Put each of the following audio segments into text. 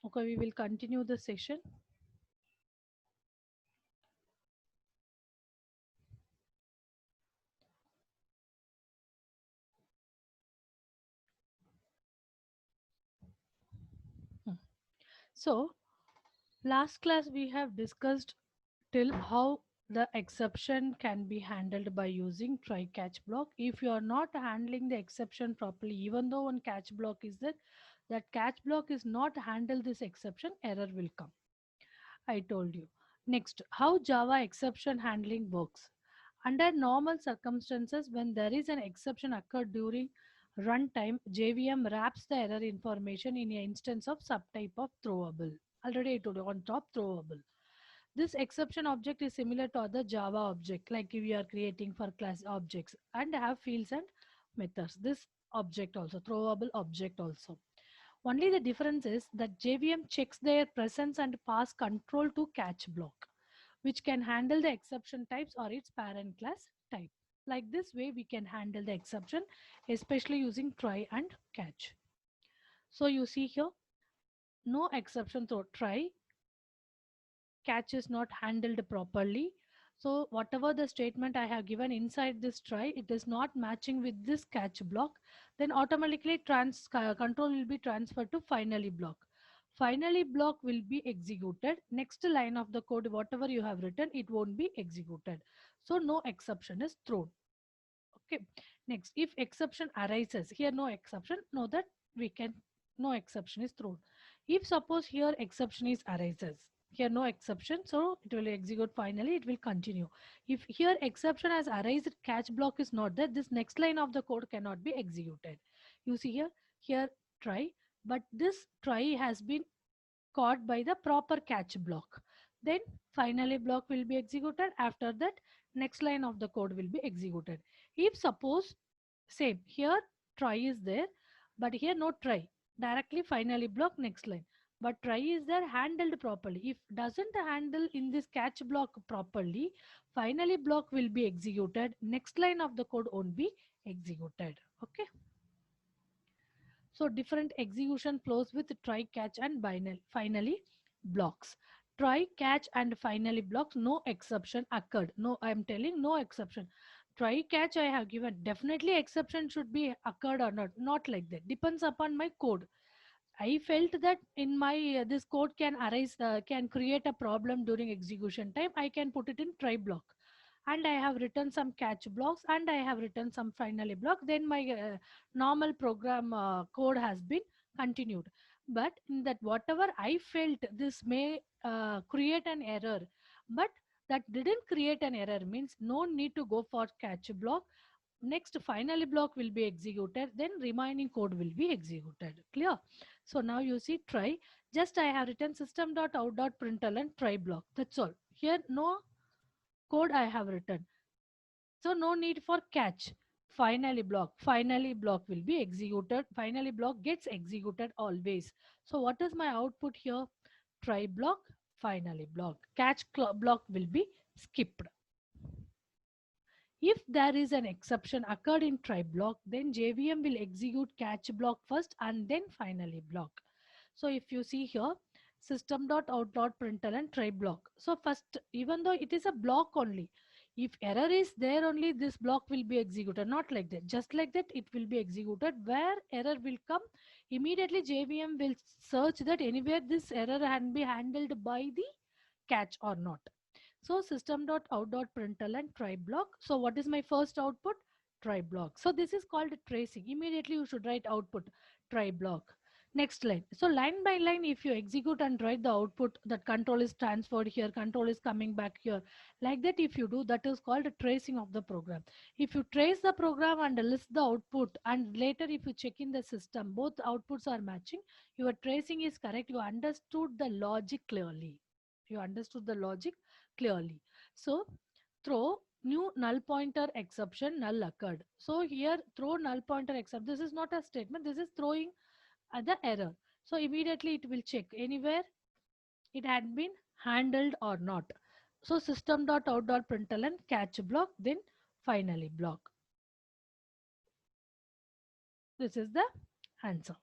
Okay, we will continue the session. Hmm. So, last class we have discussed till how the exception can be handled by using try catch block. If you are not handling the exception properly, even though one catch block is there, that catch block is not handle this exception, error will come. I told you. Next, how Java exception handling works. Under normal circumstances, when there is an exception occurred during runtime, JVM wraps the error information in an instance of subtype of throwable. Already I told you on top throwable. This exception object is similar to other Java object, like we are creating for class objects and have fields and methods. This object also, throwable object also. Only the difference is that JVM checks their presence and pass control to catch block, which can handle the exception types or its parent class type. Like this way, we can handle the exception, especially using try and catch. So you see here, no exception throw try, catch is not handled properly. So whatever the statement I have given inside this try, it is not matching with this catch block, then automatically control will be transferred to finally block. Finally block will be executed. Next line of the code, whatever you have written, it won't be executed. So no exception is thrown. Okay. Next, if exception arises, here no exception, know that we can, no exception is thrown. If suppose here exception is arises, here no exception, so it will execute finally, it will continue. If here exception has arisen, catch block is not there, this next line of the code cannot be executed. You see here try, but this try has been caught by the proper catch block. Then finally block will be executed. After that, next line of the code will be executed. If suppose same here try is there, but here no try, directly finally block next line. But try is there handled properly. If doesn't handle in this catch block properly, finally block will be executed. Next line of the code won't be executed. Okay. So different execution flows with try, catch and finally blocks. Try, catch and finally blocks, no exception occurred. No, I am telling no exception. Try, catch I have given. Definitely exception should be occurred or not. Not like that. Depends upon my code. I felt that in my this code can arise, can create a problem during execution time. I can put it in try block, and I have written some catch blocks, and I have written some finally block. Then my normal program code has been continued. But in that whatever I felt this may create an error, but that didn't create an error means no need to go for catch block. Next finally block will be executed, then remaining code will be executed. Clear? So now you see try, just I have written system.out.println try block, that's all. Here no code I have written, so no need for catch. Finally block will be executed, finally block gets executed always. So what is my output here? Try block, finally block, catch block will be skipped. If there is an exception occurred in try block, then JVM will execute catch block first and then finally block. So if you see here, system.out.println try block. So first, even though it is a block only, if error is there only, this block will be executed. Not like that. Just like that, it will be executed. Where error will come, immediately JVM will search that anywhere this error can be handled by the catch or not. So system.out.println try block. So what is my first output? Try block. So this is called tracing. Immediately you should write output try block. Next line. So line by line, if you execute and write the output, that control is transferred here, control is coming back here. Like that, if you do, that is called tracing of the program. If you trace the program and list the output, and later if you check in the system, both outputs are matching, your tracing is correct. You understood the logic clearly. You understood the logic clearly. So throw new null pointer exception null occurred. So here throw null pointer except, this is not a statement, this is throwing the error. So immediately it will check anywhere it had been handled or not. So system.out.println catch block, then finally block. This is the answer.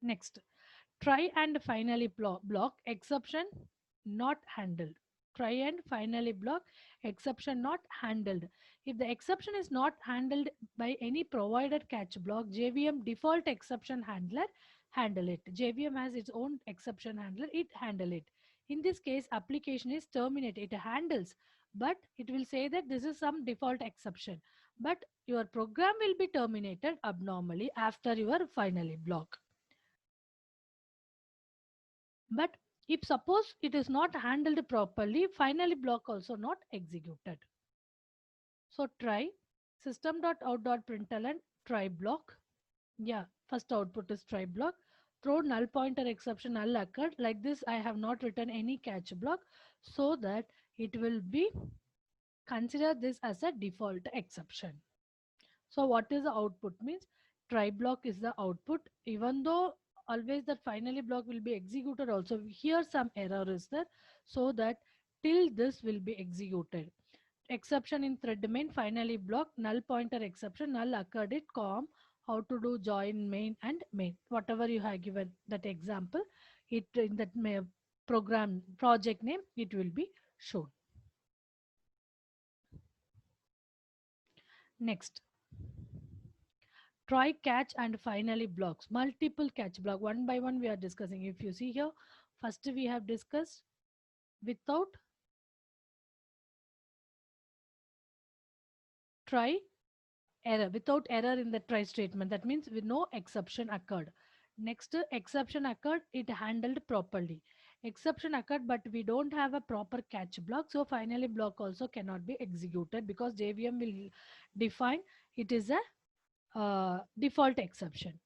Next, Try and finally block exception not handled. Try and finally block exception not handled. If the exception is not handled by any provided catch block, JVM default exception handler handle it. JVM has its own exception handler, it handle it. In this case, application is terminated, it handles, but it will say that this is some default exception. But your program will be terminated abnormally after your finally block. But if suppose it is not handled properly, finally block also not executed. So try system.out.println try block. Yeah, first output is try block. Throw null pointer exception null occurred. Like this, I have not written any catch block so that it will be consider this as a default exception. So what is the output means try block is the output, even though always that finally block will be executed also. Here some error is there, so that till this will be executed. Exception in thread main finally block null pointer exception null occurred it com how to do join main and main whatever you have given that example, it in that program project name it will be shown. Next, try catch and finally blocks multiple catch block one by one we are discussing. If you see here, first we have discussed without try error, without error in the try statement, that means with no exception occurred. Next, exception occurred, it handled properly. Exception occurred but we don't have a proper catch block, so finally block also cannot be executed because JVM will define it is a default exception.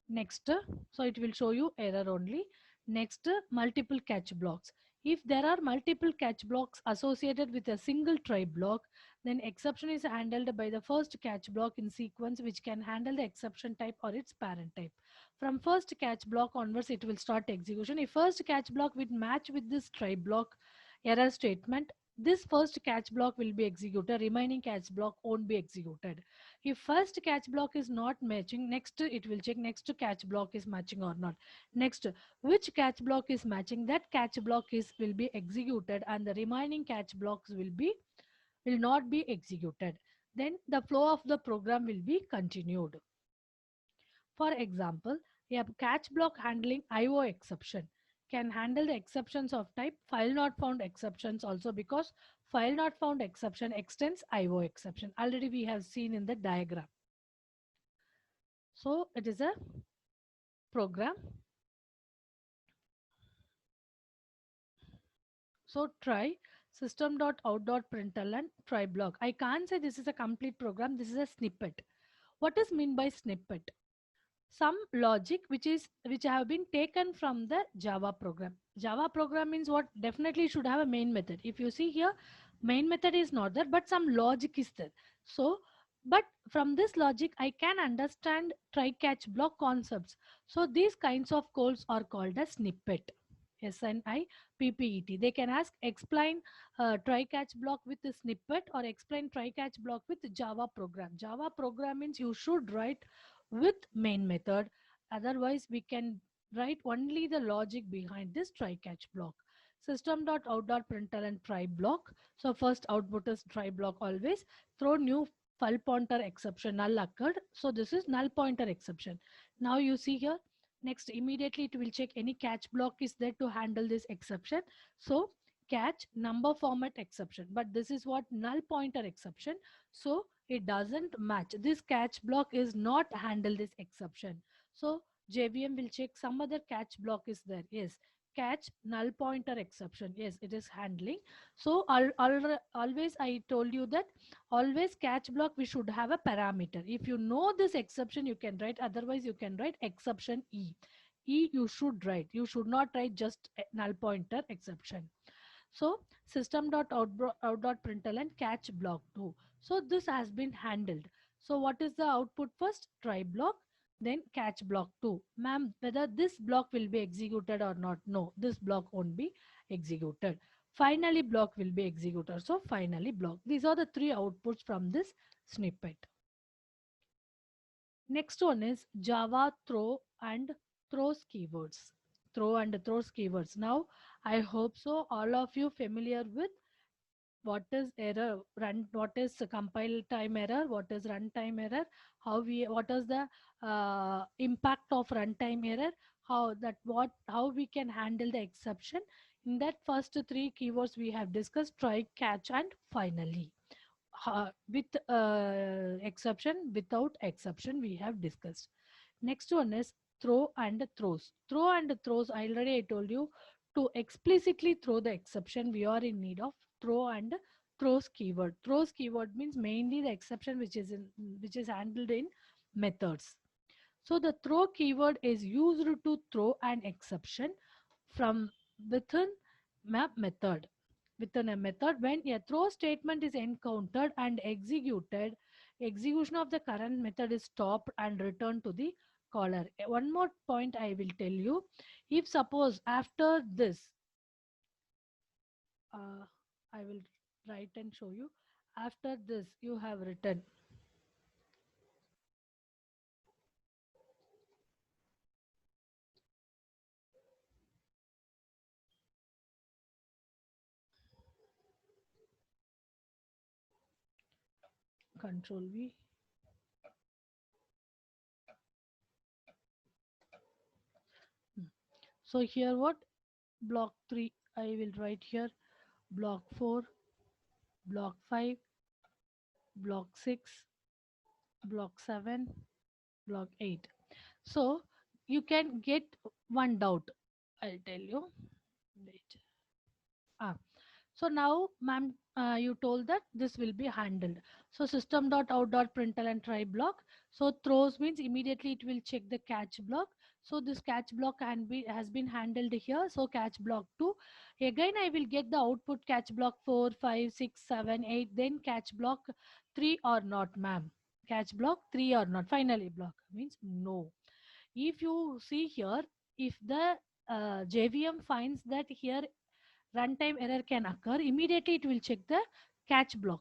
Next, so it will show you error only. Next, multiple catch blocks. If there are multiple catch blocks associated with a single try block, then exception is handled by the first catch block in sequence, which can handle the exception type or its parent type. From first catch block onwards, it will start execution. If first catch block will match with this try block error statement, this first catch block will be executed, remaining catch block won't be executed. If first catch block is not matching, next it will check next catch block is matching or not. Next, which catch block is matching, that catch block is will be executed and the remaining catch blocks will not be executed. Then the flow of the program will be continued. For example, a catch block handling IO exception can handle the exceptions of type file not found exceptions also, because file not found exception extends IO exception. Already we have seen in the diagram. So it is a program. So try system.out.println try block. I can't say this is a complete program. This is a snippet. What is mean by snippet? Some logic which have been taken from the Java program. Java program means what? Definitely should have a main method. If you see here, main method is not there, but some logic is there. So, but from this logic, I can understand try catch block concepts. So these kinds of codes are called a snippet. SNIPPET. They can ask explain try catch block with the snippet or explain try catch block with Java program. Java program means you should write with main method, otherwise we can write only the logic behind this try catch block. System.out.println try block. So first output is try block always. Throw new file pointer exception null occurred, so this is null pointer exception. Now you see here, next immediately it will check any catch block is there to handle this exception. So catch number format exception, but this is what null pointer exception, so it doesn't match. This catch block is not handle this exception. So JVM will check some other catch block is there. Yes, catch null pointer exception. Yes, it is handling. So always I told you that always catch block we should have a parameter. If you know this exception you can write, otherwise you can write exception E. E you should write. You should not write just null pointer exception. So system.out.println catch block 2. So this has been handled. So what is the output first? Try block, then catch block 2. Ma'am, whether this block will be executed or not? No, this block won't be executed. Finally block will be executed. So finally block. These are the three outputs from this snippet. Next one is Java throw and throws keywords. throw and throws keywords. Now, I hope so all of you familiar with what is error run, what is compile time error, what is runtime error, what is the impact of runtime error, how we can handle the exception. In that first three keywords we have discussed: try, catch, and finally. With exception, without exception we have discussed. Next one is throw and throws. Throw and throws, I already I told you, to explicitly throw the exception we are in need of throw and throws keyword. Throws keyword means mainly the exception which is handled in methods. So the throw keyword is used to throw an exception from within method. Within a method, when a throw statement is encountered and executed, execution of the current method is stopped and returned to the caller. One more point I will tell you. If suppose after this, uh, I will write and show you. After this, you have written control V. Hmm. So here what? Block 3, I will write here. Block 4, block 5, block 6, block 7, block 8. So you can get one doubt. I'll tell you. Wait. Ah, so now, ma'am, you told that this will be handled. So system.out.println and try block. So throws means immediately it will check the catch block. So this catch block has been handled here. So catch block 2. Again, I will get the output catch block 4, 5, 6, 7, 8. Then catch block 3 or not, ma'am. Catch block 3 or not. Finally block means no. If you see here, if the JVM finds that here runtime error can occur, immediately it will check the catch block.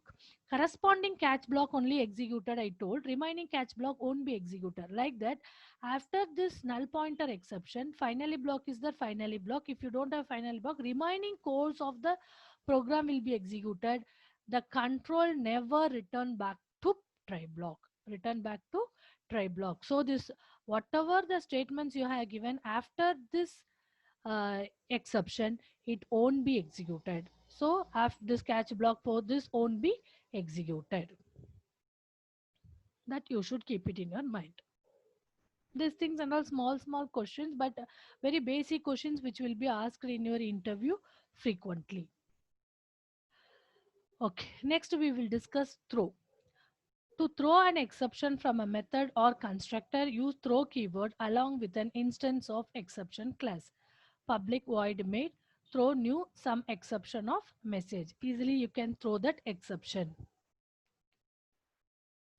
Corresponding catch block only executed, I told. Remaining catch block won't be executed. Like that, after this null pointer exception, finally block is the finally block. If you don't have finally block, remaining course of the program will be executed. The control never return back to try block. Return back to try block. So this, whatever the statements you have given after this exception, it won't be executed. So after this catch block for this won't be executed. That you should keep it in your mind. These things and all small questions, but very basic questions which will be asked in your interview frequently. Okay, next we will discuss throw. To throw an exception from a method or constructor, use throw keyword along with an instance of exception class. Public void main, throw new some exception of message. Easily you can throw that exception.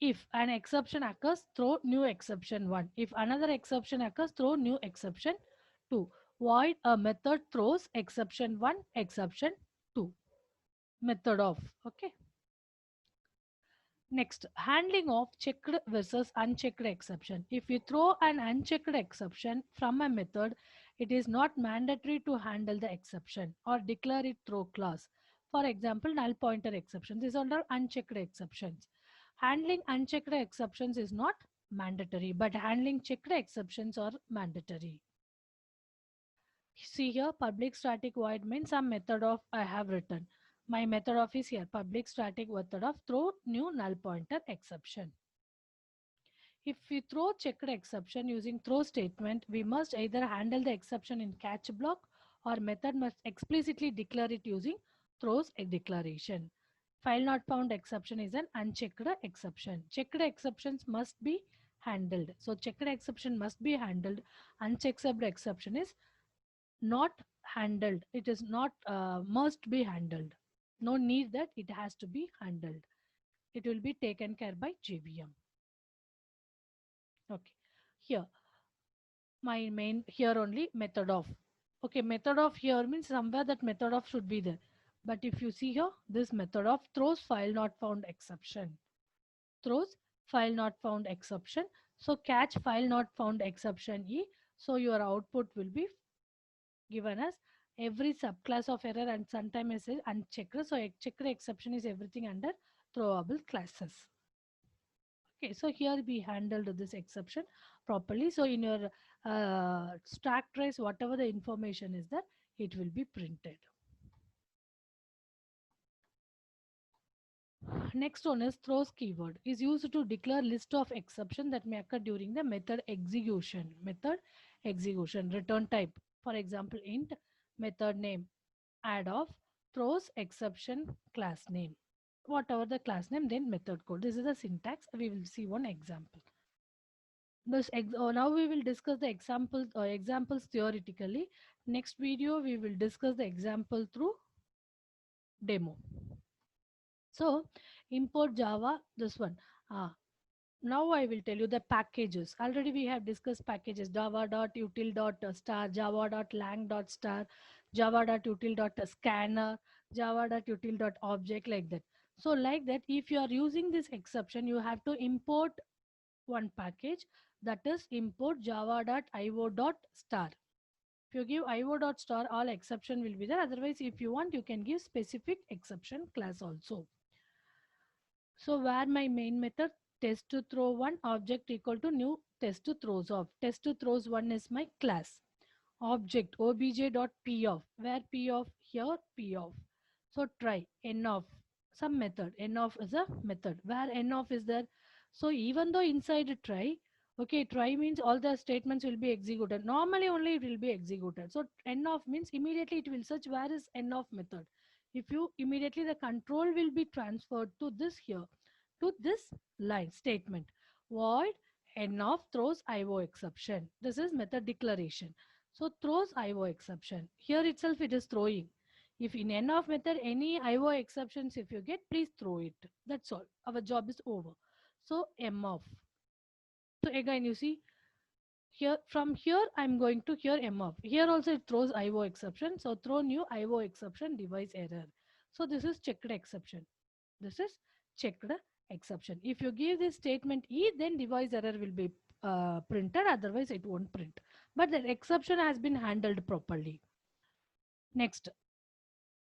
If an exception occurs, throw new exception 1. If another exception occurs, throw new exception 2. Void a method throws exception 1, exception 2. Method of. Okay. Next, handling of checked versus unchecked exception. If you throw an unchecked exception from a method, it is not mandatory to handle the exception or declare it throw clause. For example, null pointer exception. These are all unchecked exceptions. Handling unchecked exceptions is not mandatory, but handling checked exceptions are mandatory. See here, public static void means some method of I have written. My method of is here, public static method of throw new null pointer exception. If we throw checked exception using throw statement, we must either handle the exception in catch block or method must explicitly declare it using throws a declaration. File not found exception is an unchecked exception. Checked exceptions must be handled. So checked exception must be handled. Unchecked exception is not handled. It is not must be handled. No need that it has to be handled. It will be taken care by JVM. Okay. Here, my main here only method of. Okay, method of here means somewhere that method of should be there. But if you see here, this method of throws file not found exception. Throws file not found exception. So catch file not found exception E. So your output will be given as every subclass of error and sometimes is unchecked. So checked exception is everything under throwable classes. Okay, so here we handled this exception properly. So in your stack trace, whatever the information is there, it will be printed. Next one is throws keyword is used to declare list of exception that may occur during the method execution. Method execution return type. For example, int method name add of throws exception class name. Whatever the class name, then method code. This is the syntax. We will see one example. Now we will discuss the examples theoretically. Next video we will discuss the example through demo. So import Java, this one. Now I will tell you the packages. Already we have discussed packages java.util.star, java.lang.star, java.util.scanner, java.util.object, like that. So like that, if you are using this exception, you have to import one package, that is import java.io.star. If you give io.star, all exception will be there. Otherwise, if you want, you can give specific exception class also. So where my main method test to throw one object equal to new test to throws of. Test to throws one is my class. Object obj.p of, where p of here p of. So try n of some method. N of is a method where n of is there. So even though inside try, okay, try means all the statements will be executed. Normally only it will be executed. So n of means immediately it will search where is n of method. If you immediately the control will be transferred to this here, to this line statement void n of throws io exception. This is method declaration. So throws io exception, here itself it is throwing. If in n of method any io exceptions if you get, please throw it. That's all, our job is over. So m of, so again you see here, from here I'm going to here m of, here also it throws io exception. So throw new io exception device error. So this is checked exception. This is checked exception. If you give this statement e, then device error will be printed, otherwise it won't print. But the exception has been handled properly. Next,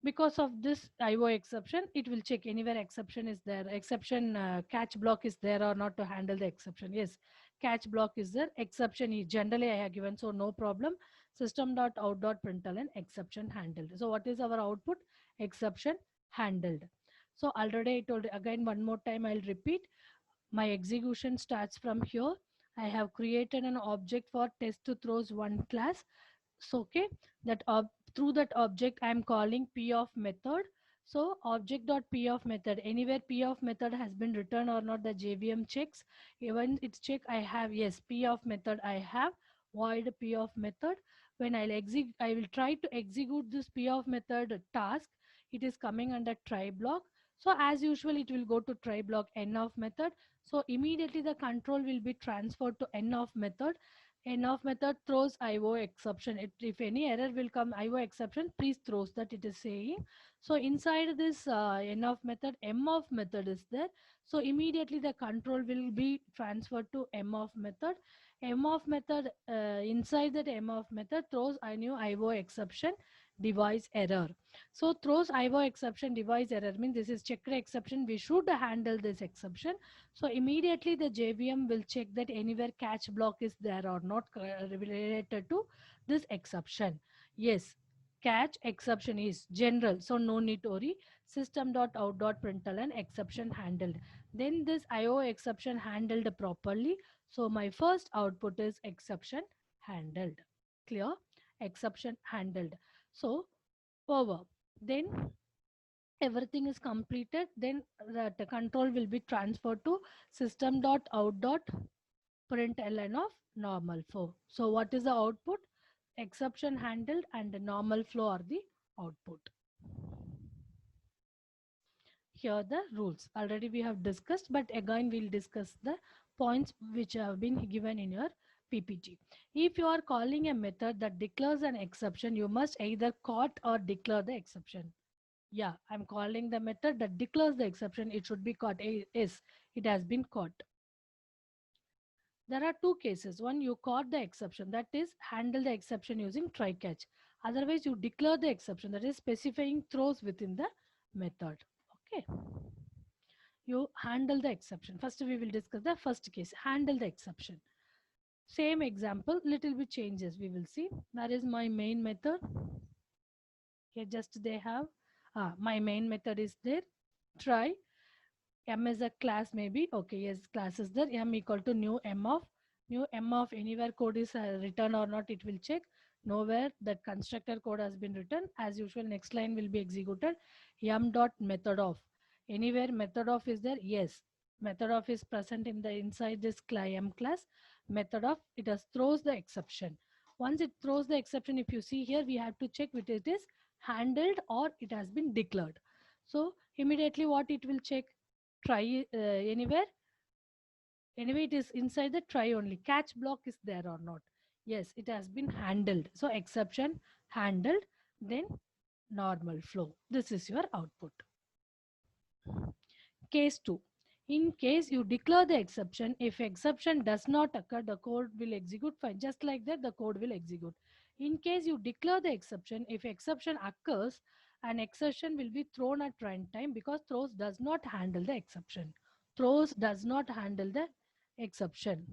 because of this IO exception, it will check anywhere exception is there, exception catch block is there or not to handle the exception. Yes, catch block is there, exception is generally I have given, so no problem. System.out.println exception handled. So what is our output? Exception handled. So already I told, again one more time I'll repeat. My execution starts from here. I have created an object for test to throws one class. So okay, that through that object I am calling p of method. So object dot p of method, anywhere p of method has been written or not, the JVM checks. Even it's check I have, yes, p of method I have, void p of method. When I will try to execute this p of method task, it is coming under try block. So as usual it will go to try block n of method. So immediately the control will be transferred to n of method. N of method throws IO exception. If any error will come IO exception, please throws, that it is saying. So inside this N of method, M of method is there. So immediately the control will be transferred to M of method. M of method, inside that M of method throws a new IO exception device error. So throws IO exception device error means this is checked exception. We should handle this exception. So immediately the JVM will check that anywhere catch block is there or not related to this exception. Yes, catch exception is general, so no need to worry. System.out.println exception handled. Then this IO exception handled properly. So my first output is exception handled. Clear? Exception handled. So over. Then everything is completed, then the control will be transferred to system.out.println of normal flow. So what is the output? Exception handled and the normal flow are the output. Here the rules already we have discussed, but again we'll discuss the points which have been given in your PPT. If you are calling a method that declares an exception, you must either caught or declare the exception. Yeah, I'm calling the method that declares the exception. It should be caught. Yes, it has been caught. There are two cases. One, you caught the exception. That is, handle the exception using try catch. Otherwise, you declare the exception, that is specifying throws within the method. Okay, you handle the exception. First, we will discuss the first case, handle the exception. Same example, little bit changes we will see. That is my main method. Here just they have my main method is there. Try m is a class maybe. Okay, yes, class is there. M equal to new m of anywhere code is written or not, it will check. Nowhere that constructor code has been written. As usual, next line will be executed. M dot method of anywhere method of is there. Yes, method of is present in the inside this m class. Method of it has throws the exception. Once it throws the exception, if you see here, we have to check which it is handled or it has been declared. So immediately what it will check, try anywhere, anyway it is inside the try only, catch block is there or not. Yes, it has been handled, so exception handled, then normal flow. This is your output. Case 2. In case you declare the exception, if exception does not occur, the code will execute fine. Just like that, the code will execute. In case you declare the exception, if exception occurs, an exception will be thrown at runtime because throws does not handle the exception. Throws does not handle the exception.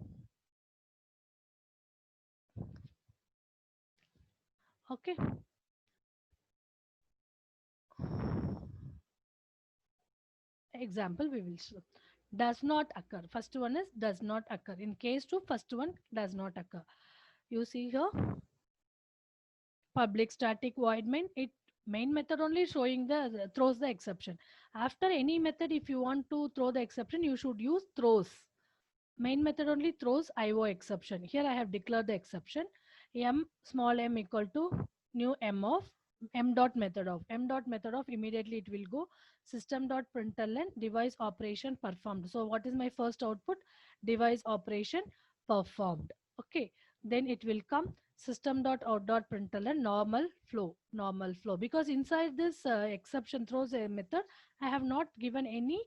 Okay. Example we will show. Does not occur. First one is does not occur. In case 2, first one does not occur. You see here, public static void main method only showing the throws the exception. After any method, if you want to throw the exception, you should use throws. Main method only throws IO exception. Here I have declared the exception. M small m equal to new m of m dot method of immediately it will go system dot println device operation performed. So what is my first output? Device operation performed. Okay, then it will come system dot out dot println normal flow, because inside this exception throws a method, I have not given any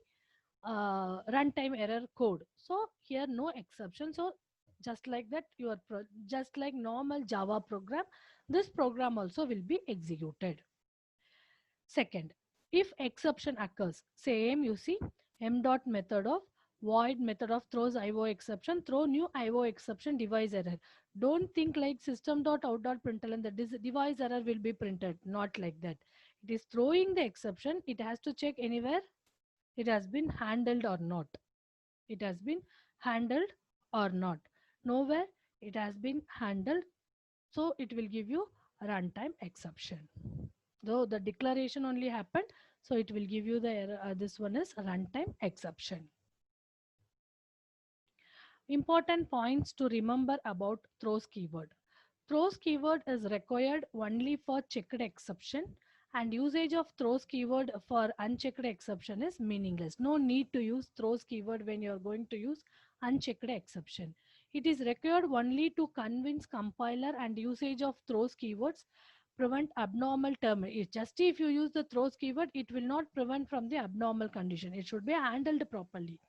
runtime error code. So here no exception. So just like that, just like normal Java program, this program also will be executed. Second, if exception occurs, same you see, m dot method of void method of throws IO exception, throw new IO exception device error. Don't think like system dot out dot println that this device error will be printed. Not like that. It is throwing the exception. It has to check anywhere it has been handled or not. It has been handled or not. Nowhere it has been handled. So it will give you runtime exception. Though the declaration only happened, so it will give you the error. This one is runtime exception. Important points to remember about throws keyword. Throws keyword is required only for checked exception, and usage of throws keyword for unchecked exception is meaningless. No need to use throws keyword when you are going to use unchecked exception. It is required only to convince compiler, and usage of throws keywords prevent abnormal term. It's just if you use the throws keyword, it will not prevent from the abnormal condition. It should be handled properly.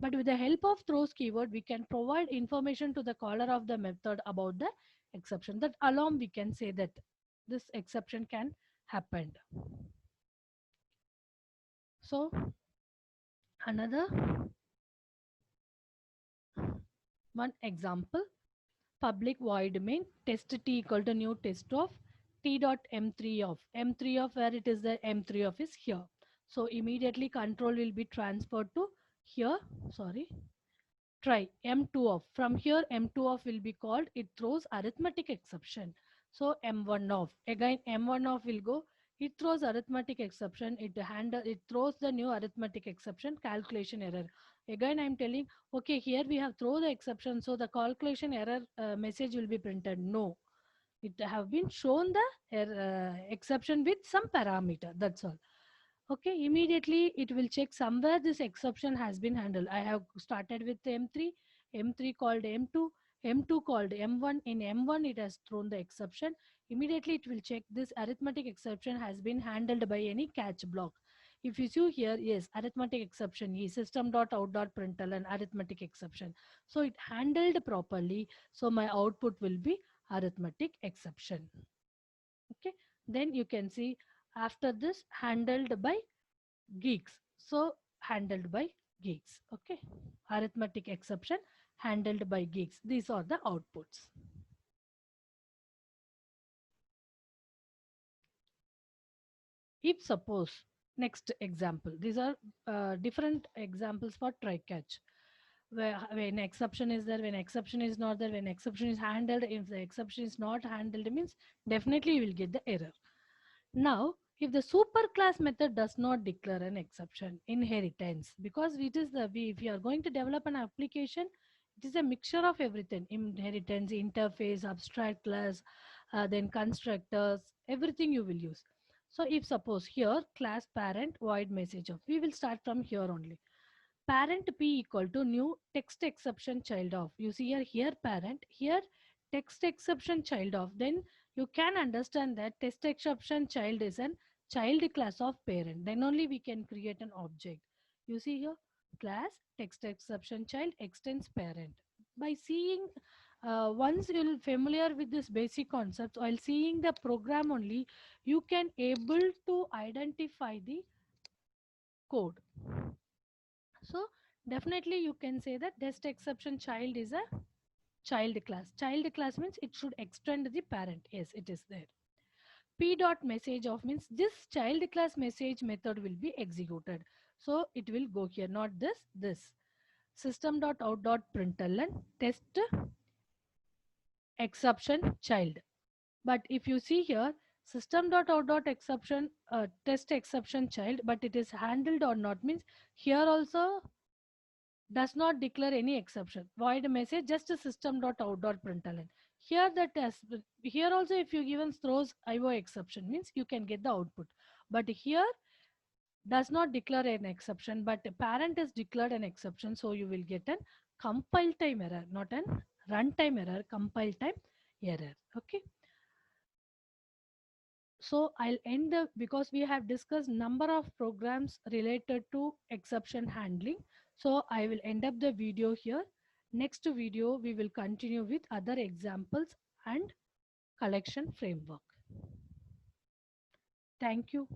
But with the help of throws keyword, we can provide information to the caller of the method about the exception. That alone we can say that this exception can happen. So another one example, public void main test t equal to new test of t dot m3 of where it is the m3 of is here. So immediately control will be transferred to here. Sorry, try m2 of. From here m2 of will be called, it throws arithmetic exception. So m1 of, again m1 of will go, it throws arithmetic exception, it throws the new arithmetic exception, calculation error. Again I'm telling, okay, here we have throw the exception, so the calculation error message will be printed. No, it have been shown the exception with some parameter, that's all. Okay, immediately it will check somewhere this exception has been handled. I have started with M3, M3 called M2, M2 called M1. In M1, it has thrown the exception. Immediately it will check this arithmetic exception has been handled by any catch block. If you see here, yes, arithmetic exception is system.out.println arithmetic exception. So it handled properly. So my output will be arithmetic exception. Then you can see after this handled by geeks. So handled by geeks. Okay. Arithmetic exception handled by geeks. These are the outputs. If suppose, next example, these are different examples for try catch. Where when exception is there, when exception is not there, when exception is handled, if the exception is not handled means definitely you will get the error. Now, if the superclass method does not declare an exception, inheritance, because it is if you are going to develop an application, it is a mixture of everything: inheritance, interface, abstract class, then constructors, everything you will use. So, if suppose here class parent void message of, we will start from here only. Parent p equal to new text exception child of. You see here parent, here text exception child of. Then you can understand that text exception child is an child class of parent. Then only we can create an object. You see here class text exception child extends parent. By seeing, once you're familiar with this basic concepts, while seeing the program only, you can able to identify the code. So definitely you can say that test exception child is a child class. Child class means it should extend the parent. Yes, it is there. P dot message of means this child class message method will be executed. So it will go here, not this. System dot out dot println test exception child. But if you see here, system dot out dot exception test exception child, but it is handled or not means here also does not declare any exception. Void message just a system dot out dot println. Here the test, here also if you given throws IO exception means you can get the output. But here does not declare an exception, but parent has declared an exception, so you will get an compile time error, not an runtime error, compile time error. Okay. So I'll end the, because we have discussed number of programs related to exception handling. So I will end up the video here. Next video, we will continue with other examples and collection framework. Thank you.